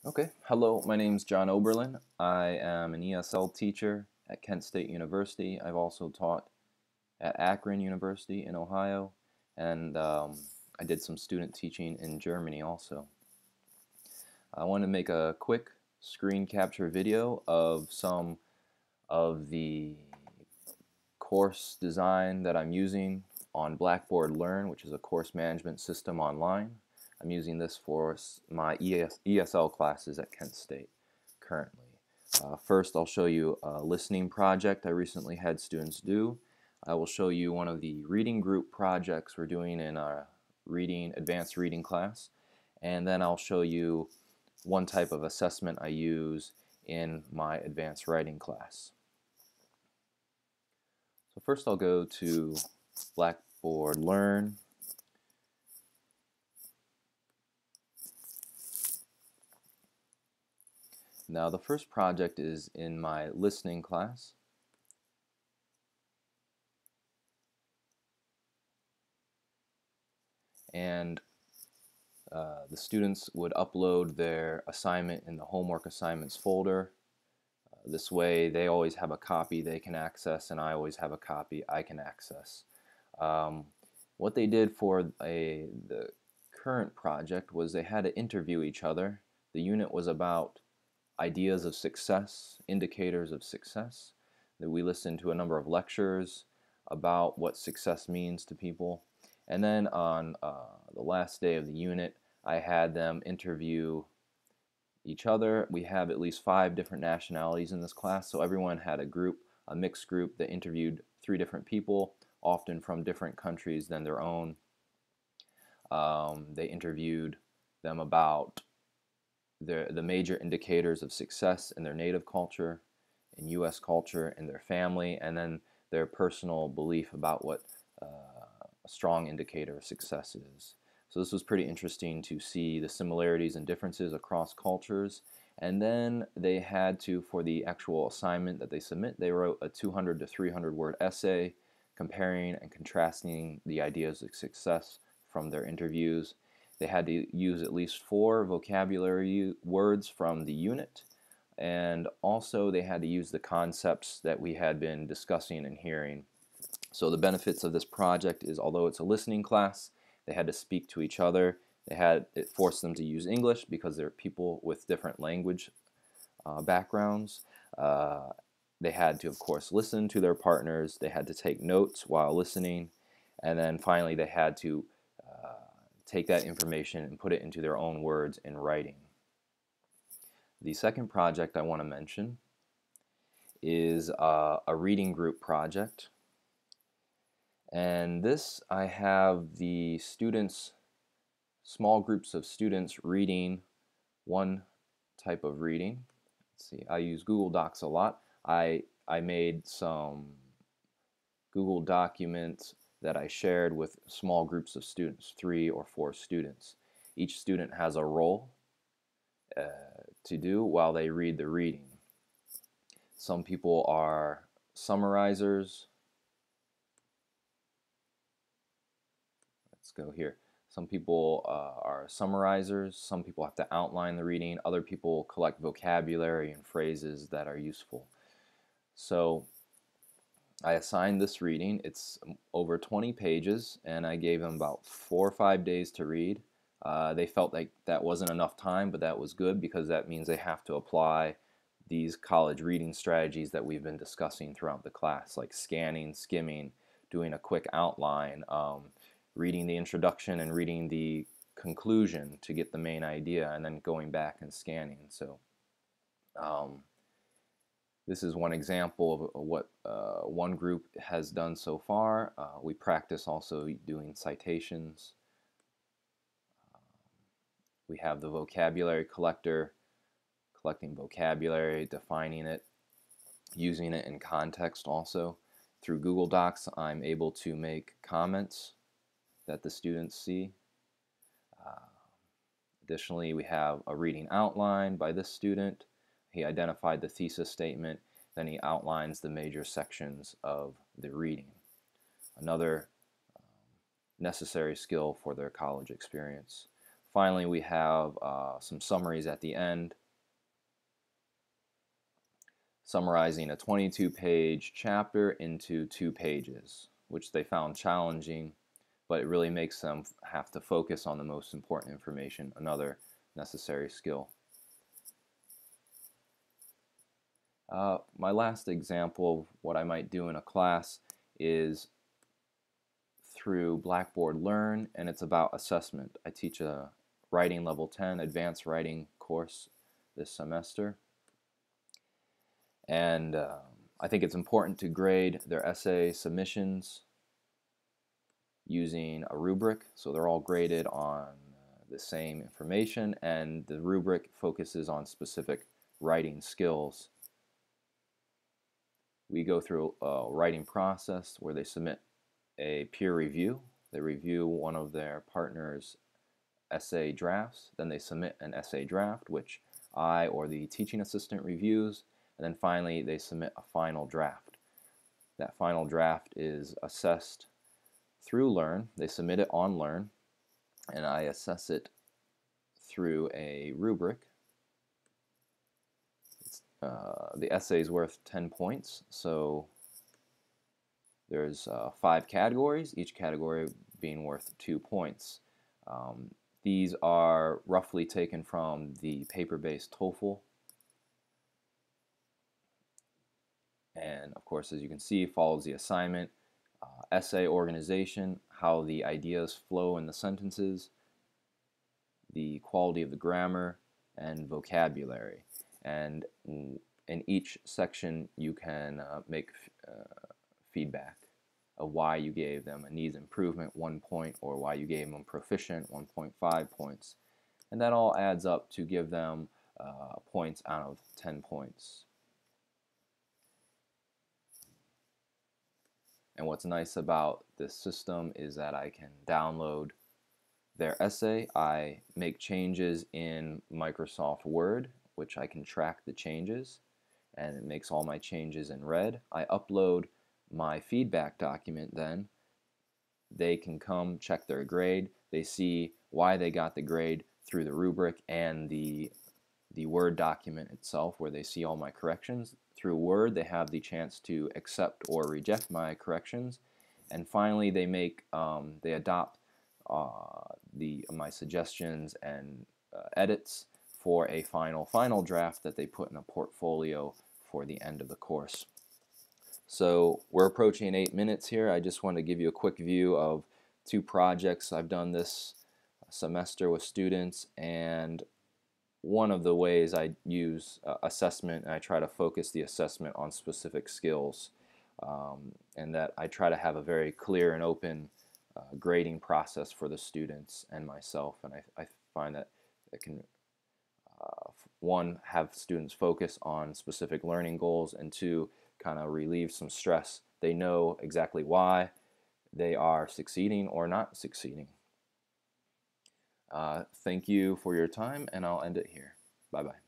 Okay, hello, my name's John Oberlin. I am an ESL teacher at Kent State University. I've also taught at Akron University in Ohio, and I did some student teaching in Germany also. I want to make a quick screen capture video of some of the course design that I'm using on Blackbaord Learn, which is a course management system online. I'm using this for my ESL classes at Kent State currently. First, I'll show you a listening project I recently had students do. I will show you one of the reading group projects we're doing in our advanced reading class, and then I'll show you one type of assessment I use in my advanced writing class. So first I'll go to Blackbaord Learn. Now the first project is in my listening class. And the students would upload their assignment in the homework assignments folder. This way they always have a copy they can access, and I always have a copy I can access. What they did for the current project was they had to interview each other. The unit was about ideas of success, indicators of success. That we listened to a number of lectures about what success means to people. And then on the last day of the unit, I had them interview each other. We have at least 5 different nationalities in this class, so everyone had a mixed group that interviewed 3 different people, often from different countries than their own. They interviewed them about the major indicators of success in their native culture, in U.S. culture, in their family, and then their personal belief about what a strong indicator of success is. So this was pretty interesting to see the similarities and differences across cultures. And then they had to, for the actual assignment that they submit, they wrote a 200 to 300 word essay comparing and contrasting the ideas of success from their interviews. They had to use at least 4 vocabulary words from the unit, and also they had to use the concepts that we had been discussing and hearing. So the benefits of this project is, although it's a listening class, they had to speak to each other. It forced them to use English because they're people with different language backgrounds. They had to, of course, listen to their partners. They had to take notes while listening. And then finally, they had to take that information and put it into their own words in writing. The second project I want to mention is a reading group project. And this, I have the students, small groups of students reading one type of reading. Let's see, I use Google Docs a lot. I made some Google documents that I shared with small groups of students, 3 or 4 students. Each student has a role to do while they read the reading. Some people are summarizers. Let's go here. Some people are summarizers. Some people have to outline the reading. Other people collect vocabulary and phrases that are useful. So I assigned this reading. It's over 20 pages, and I gave them about 4 or 5 days to read. They felt like that wasn't enough time, but that was good because that means they have to apply these college reading strategies that we've been discussing throughout the class, like scanning, skimming, doing a quick outline, reading the introduction and reading the conclusion to get the main idea, and then going back and scanning. So this is one example of what one group has done so far. We practice also doing citations. We have the vocabulary collector, collecting vocabulary, defining it, using it in context also. Through Google Docs, I'm able to make comments that the students see. Additionally, we have a reading outline by this student. He identified the thesis statement, then he outlines the major sections of the reading. Another necessary skill for their college experience. Finally, we have some summaries at the end, summarizing a 22-page chapter into 2 pages, which they found challenging, but it really makes them have to focus on the most important information, another necessary skill. My last example of what I might do in a class is through Blackbaord Learn, and it's about assessment. I teach a writing level 10 advanced writing course this semester, and I think it's important to grade their essay submissions using a rubric, so they're all graded on the same information, and the rubric focuses on specific writing skills. We go through a writing process where they submit a peer review. They review one of their partner's essay drafts, then they submit an essay draft, which I or the teaching assistant reviews, and then finally they submit a final draft. That final draft is assessed through Learn. They submit it on Learn, and I assess it through a rubric. The essay is worth 10 points, so there's 5 categories, each category being worth 2 points. These are roughly taken from the paper-based TOEFL, and of course, as you can see, follows the assignment, essay organization, how the ideas flow in the sentences, the quality of the grammar, and vocabulary. And in each section you can make feedback of why you gave them a needs improvement 1 point, or why you gave them proficient 1.5 points. And that all adds up to give them points out of 10 points. And what's nice about this system is that I can download their essay. I make changes in Microsoft Word, which I can track the changes, and it makes all my changes in red. I upload my feedback document, then they can come check their grade. They see why they got the grade through the rubric and the Word document itself, where they see all my corrections. Through Word, they have the chance to accept or reject my corrections, and finally they adopt my suggestions and edits for a final draft that they put in a portfolio for the end of the course. So we're approaching 8 minutes here. I just want to give you a quick view of 2 projects I've done this semester with students, and one of the ways I use assessment, and I try to focus the assessment on specific skills, and that I try to have a very clear and open grading process for the students and myself, and I find that it can one, have students focus on specific learning goals, and 2, kind of relieve some stress. They know exactly why they are succeeding or not succeeding. Thank you for your time, and I'll end it here. Bye-bye.